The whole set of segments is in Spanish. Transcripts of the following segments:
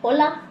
Hola,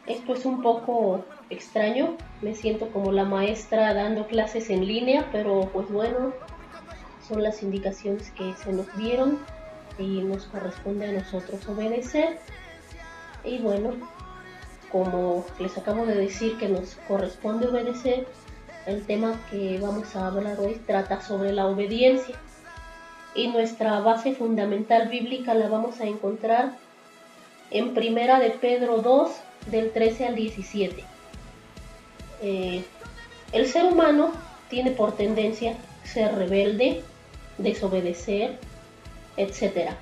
esto es un poco extraño, me siento como la maestra dando clases en línea, pero pues bueno, son las indicaciones que se nos dieron y nos corresponde a nosotros obedecer. Y bueno, como les acabo de decir que nos corresponde obedecer, el tema que vamos a hablar hoy trata sobre la obediencia y nuestra base fundamental bíblica la vamos a encontrar en Primera de Pedro 2, del 13 al 17. Eh, el ser humano tiene por tendencia ser rebelde, desobedecer, etcétera.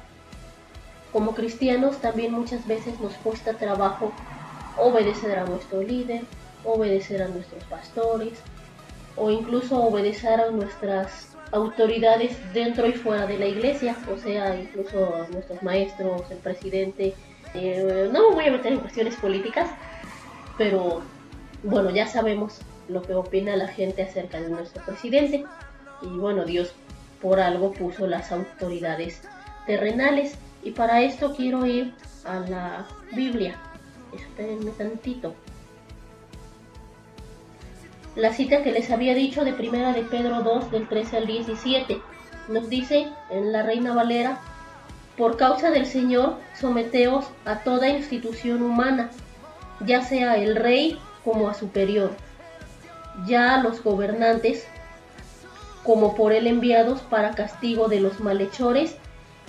Como cristianos también muchas veces nos cuesta trabajo obedecer a nuestro líder, obedecer a nuestros pastores o incluso obedecer a nuestras autoridades dentro y fuera de la iglesia, o sea, incluso a nuestros maestros, el presidente. No me voy a meter en cuestiones políticas, pero bueno, ya sabemos lo que opina la gente acerca de nuestro presidente. Y bueno, Dios por algo puso las autoridades terrenales. Y para esto quiero ir a la Biblia. Espérenme tantito. La cita que les había dicho de Primera de Pedro 2, del 13 al 17, nos dice en la Reina Valera: por causa del Señor, someteos a toda institución humana, ya sea el rey como a superior, ya a los gobernantes como por él enviados para castigo de los malhechores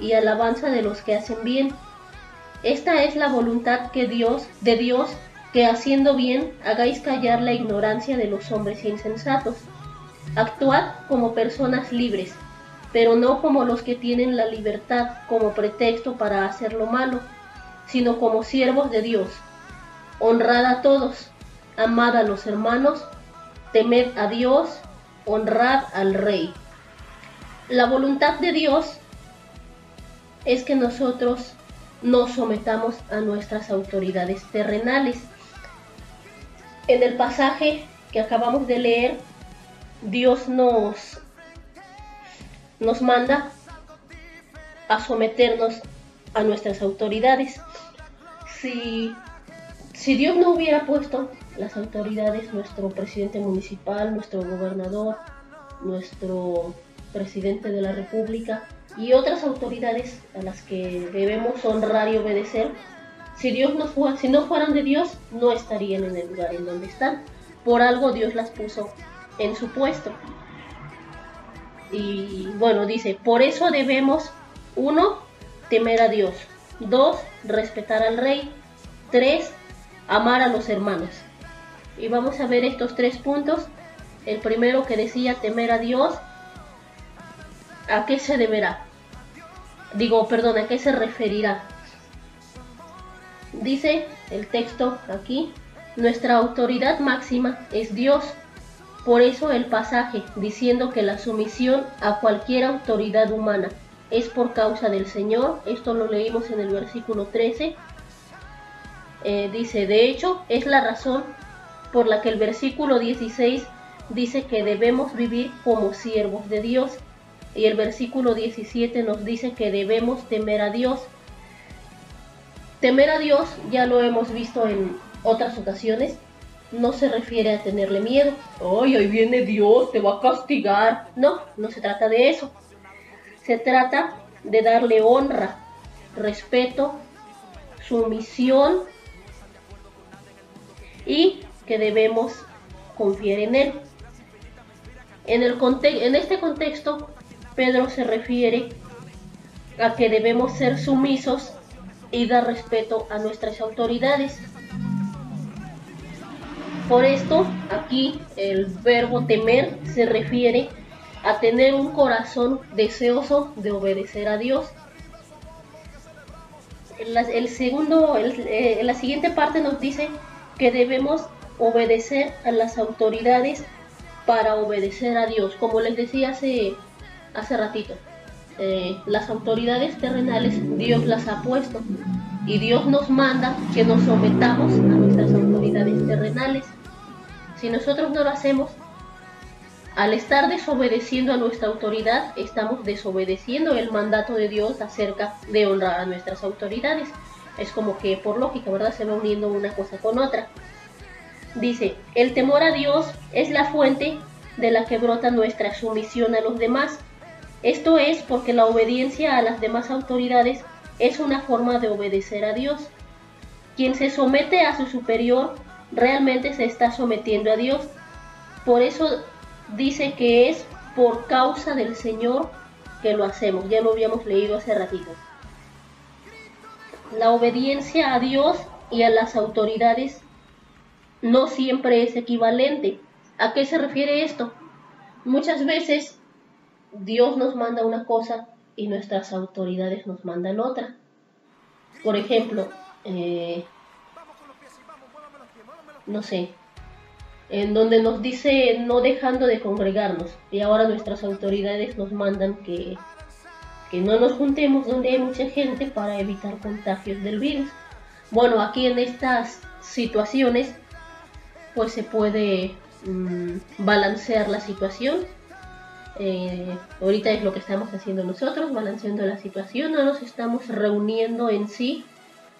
y alabanza de los que hacen bien. Esta es la voluntad de Dios, que haciendo bien hagáis callar la ignorancia de los hombres insensatos. Actuad como personas libres, pero no como los que tienen la libertad como pretexto para hacer lo malo, sino como siervos de Dios. Honrad a todos, amad a los hermanos, temed a Dios, honrad al Rey. La voluntad de Dios es que nosotros nos sometamos a nuestras autoridades terrenales. En el pasaje que acabamos de leer, Dios nos manda a someternos a nuestras autoridades. Si Dios no hubiera puesto las autoridades, nuestro presidente municipal, nuestro gobernador, nuestro presidente de la República y otras autoridades a las que debemos honrar y obedecer, si no fueran de Dios, no estarían en el lugar en donde están. Por algo Dios las puso en su puesto. Y bueno, dice, por eso debemos, 1, temer a Dios; 2, respetar al rey; 3, amar a los hermanos. Y vamos a ver estos 3 puntos. El primero, que decía temer a Dios, ¿a qué se deberá? ¿A qué se referirá? Dice el texto aquí, nuestra autoridad máxima es Dios. Por eso el pasaje diciendo que la sumisión a cualquier autoridad humana es por causa del Señor, esto lo leímos en el versículo 13, dice, de hecho, es la razón por la que el versículo 16 dice que debemos vivir como siervos de Dios, y el versículo 17 nos dice que debemos temer a Dios. Temer a Dios, ya lo hemos visto en otras ocasiones, no se refiere a tenerle miedo. ¡Ay, ahí viene Dios, te va a castigar! No, no se trata de eso. Se trata de darle honra, respeto, sumisión, y que debemos confiar en Él. En este contexto, Pedro se refiere a que debemos ser sumisos y dar respeto a nuestras autoridades. Por esto, aquí el verbo temer se refiere a tener un corazón deseoso de obedecer a Dios. La siguiente parte nos dice que debemos obedecer a las autoridades para obedecer a Dios. Como les decía hace ratito, las autoridades terrenales Dios las ha puesto y Dios nos manda que nos sometamos a nuestras autoridades terrenales. Si nosotros no lo hacemos, al estar desobedeciendo a nuestra autoridad, estamos desobedeciendo el mandato de Dios acerca de honrar a nuestras autoridades. Es como que por lógica, ¿verdad? Se va uniendo una cosa con otra. Dice, el temor a Dios es la fuente de la que brota nuestra sumisión a los demás. Esto es porque la obediencia a las demás autoridades es una forma de obedecer a Dios. Quien se somete a su superior realmente se está sometiendo a Dios. Por eso dice que es por causa del Señor que lo hacemos. Ya lo habíamos leído hace ratito. La obediencia a Dios y a las autoridades no siempre es equivalente. ¿A qué se refiere esto? Muchas veces Dios nos manda una cosa y nuestras autoridades nos mandan otra. Por ejemplo, no sé, en donde nos dice no dejando de congregarnos y ahora nuestras autoridades nos mandan que no nos juntemos donde hay mucha gente para evitar contagios del virus. Bueno, aquí en estas situaciones pues se puede balancear la situación. Ahorita es lo que estamos haciendo nosotros, balanceando la situación. No nos estamos reuniendo en sí,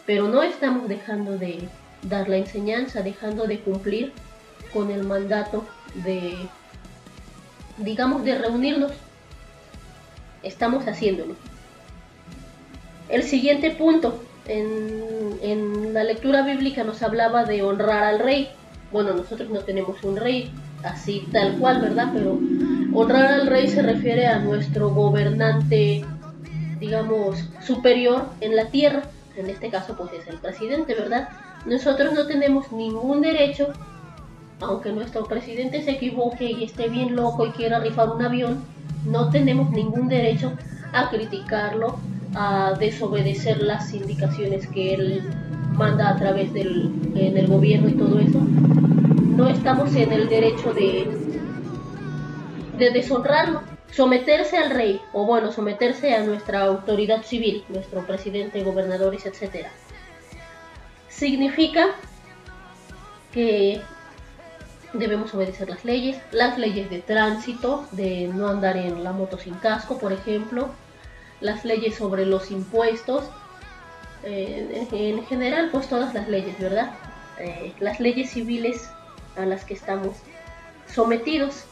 pero no estamos dejando de dar la enseñanza, dejando de cumplir con el mandato de, digamos, de reunirnos. Estamos haciéndolo. El siguiente punto, en la lectura bíblica nos hablaba de honrar al rey. Bueno, nosotros no tenemos un rey así tal cual, ¿verdad? Pero honrar al rey se refiere a nuestro gobernante, digamos, superior en la tierra. En este caso, pues es el presidente, ¿verdad? Nosotros no tenemos ningún derecho, aunque nuestro presidente se equivoque y esté bien loco y quiera rifar un avión, no tenemos ningún derecho a criticarlo, a desobedecer las indicaciones que él manda a través del gobierno y todo eso. No estamos en el derecho de deshonrarlo. Someterse al rey, o bueno, someterse a nuestra autoridad civil, nuestro presidente, gobernadores, etc., significa que debemos obedecer las leyes de tránsito, de no andar en la moto sin casco, por ejemplo, las leyes sobre los impuestos, en general, pues todas las leyes, ¿verdad? Las leyes civiles a las que estamos sometidos.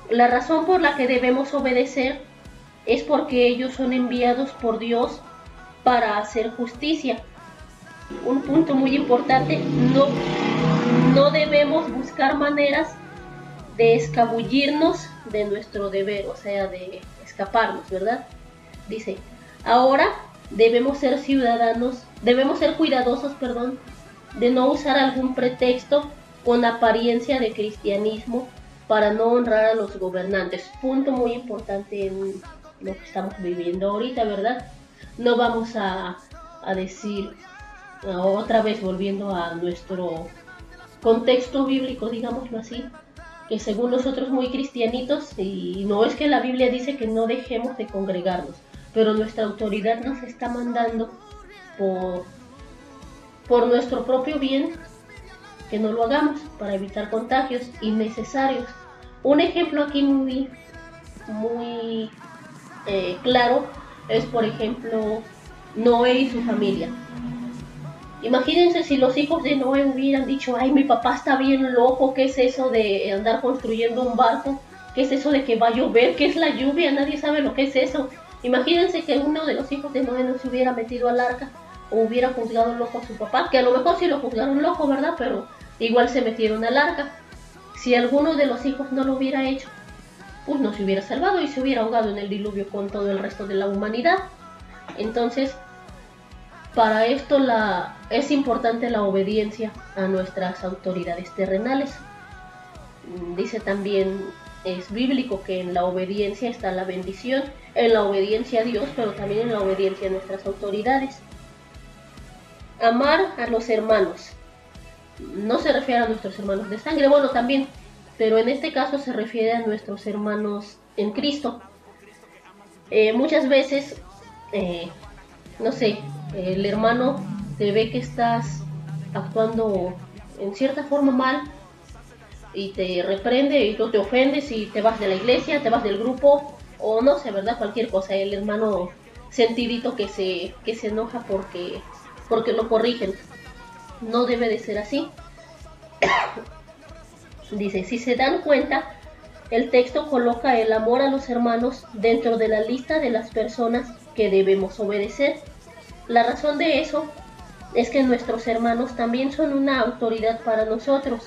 La razón por la que debemos obedecer es porque ellos son enviados por Dios para hacer justicia. Un punto muy importante, no debemos buscar maneras de escabullirnos de nuestro deber, o sea, de escaparnos, ¿verdad? Dice, ahora debemos ser cuidadosos, de no usar algún pretexto con apariencia de cristianismo para no honrar a los gobernantes. Punto muy importante en lo que estamos viviendo ahorita, ¿verdad? No vamos a decir, otra vez volviendo a nuestro contexto bíblico, digámoslo así, que según nosotros muy cristianitos, y no es que la Biblia dice que no dejemos de congregarnos, pero nuestra autoridad nos está mandando por nuestro propio bien que no lo hagamos para evitar contagios innecesarios. Un ejemplo aquí muy claro es, por ejemplo, Noé y su familia. Imagínense si los hijos de Noé hubieran dicho, ay, mi papá está bien loco, ¿qué es eso de andar construyendo un barco? ¿Qué es eso de que va a llover? ¿Qué es la lluvia? Nadie sabe lo que es eso. Imagínense que uno de los hijos de Noé no se hubiera metido al arca o hubiera juzgado loco a su papá, que a lo mejor sí lo juzgaron loco, ¿verdad? Pero igual se metieron al arca. Si alguno de los hijos no lo hubiera hecho, pues no se hubiera salvado y se hubiera ahogado en el diluvio con todo el resto de la humanidad. Entonces, para esto es importante la obediencia a nuestras autoridades terrenales. Dice también, es bíblico, que en la obediencia está la bendición, en la obediencia a Dios, pero también en la obediencia a nuestras autoridades. Amar a los hermanos. No se refiere a nuestros hermanos de sangre, bueno, también, pero en este caso se refiere a nuestros hermanos en Cristo. Muchas veces, no sé, el hermano te ve que estás actuando en cierta forma mal y te reprende y tú te ofendes y te vas de la iglesia, te vas del grupo o no sé, ¿verdad? Cualquier cosa. El hermano sentidito que se enoja porque lo corrigen. No debe de ser así. Dice, si se dan cuenta, el texto coloca el amor a los hermanos dentro de la lista de las personas que debemos obedecer. La razón de eso es que nuestros hermanos también son una autoridad para nosotros.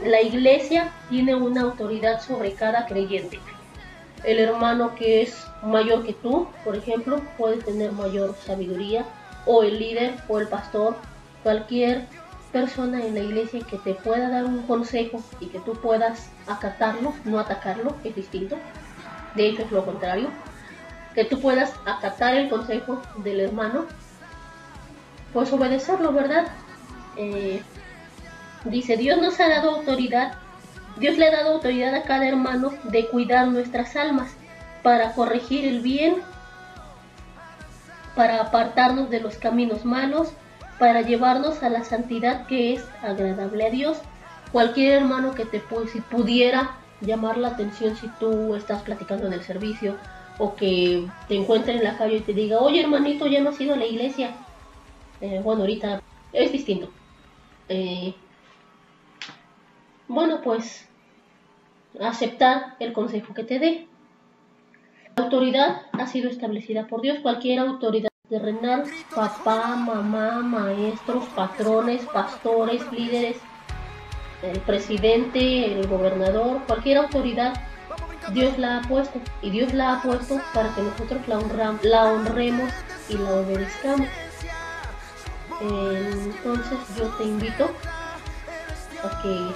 La iglesia tiene una autoridad sobre cada creyente. El hermano que es mayor que tú, por ejemplo, puede tener mayor sabiduría, o el líder o el pastor, cualquier persona en la iglesia que te pueda dar un consejo y que tú puedas acatarlo, no atacarlo, es distinto. De hecho es lo contrario, que tú puedas acatar el consejo del hermano, pues obedecerlo, ¿verdad? Eh, Dice, Dios nos ha dado autoridad, Dios le ha dado autoridad a cada hermano de cuidar nuestras almas, para corregir el bien, para apartarnos de los caminos malos, para llevarnos a la santidad que es agradable a Dios. Cualquier hermano que si pudiera llamar la atención si tú estás platicando en el servicio, o que te encuentre en la calle y te diga, oye hermanito, ya no has ido a la iglesia. Bueno, ahorita es distinto. Bueno, pues aceptar el consejo que te dé. La autoridad ha sido establecida por Dios. Cualquier autoridad terrenal, papá, mamá, maestros, patrones, pastores, líderes, el presidente, el gobernador, cualquier autoridad, Dios la ha puesto. Y Dios la ha puesto para que nosotros la honremos y la obedezcamos. Entonces yo te invito a que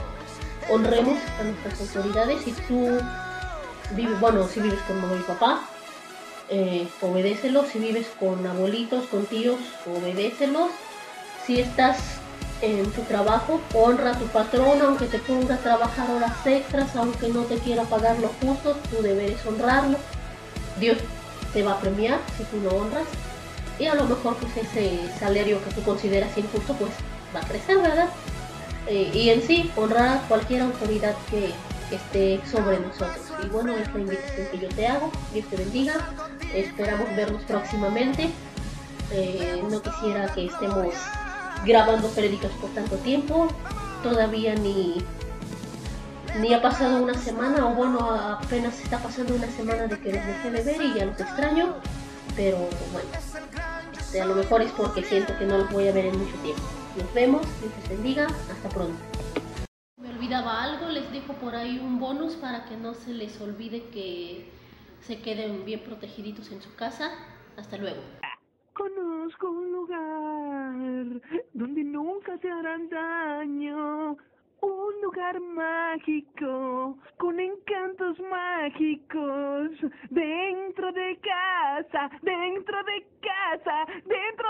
honremos a nuestras autoridades. Si tú vives, bueno, si vives con mamá y papá, obedécelos. Si vives con abuelitos, con tíos, obedécelos. Si estás en tu trabajo, honra a tu patrón, aunque te ponga a trabajar horas extras, aunque no te quiera pagar lo justo, tú deberes honrarlo. Dios te va a premiar si tú lo honras, y a lo mejor pues ese salario que tú consideras injusto pues va a crecer, ¿verdad? Y en sí, honrar a cualquier autoridad que esté sobre nosotros. Y bueno, es la invitación que yo te hago. Dios te bendiga. Esperamos vernos próximamente. No quisiera que estemos grabando prédicas por tanto tiempo. Todavía ni ha pasado una semana, o bueno, apenas está pasando una semana de que los dejé de ver y ya los extraño. Pero bueno, a lo mejor es porque siento que no los voy a ver en mucho tiempo. Nos vemos, Dios les bendiga, hasta pronto. Me olvidaba algo, les dejo por ahí un bonus para que no se les olvide que se queden bien protegiditos en su casa. Hasta luego. Conozco un lugar donde nunca te harán daño. Un lugar mágico, con encantos mágicos. Dentro de casa, dentro de casa, dentro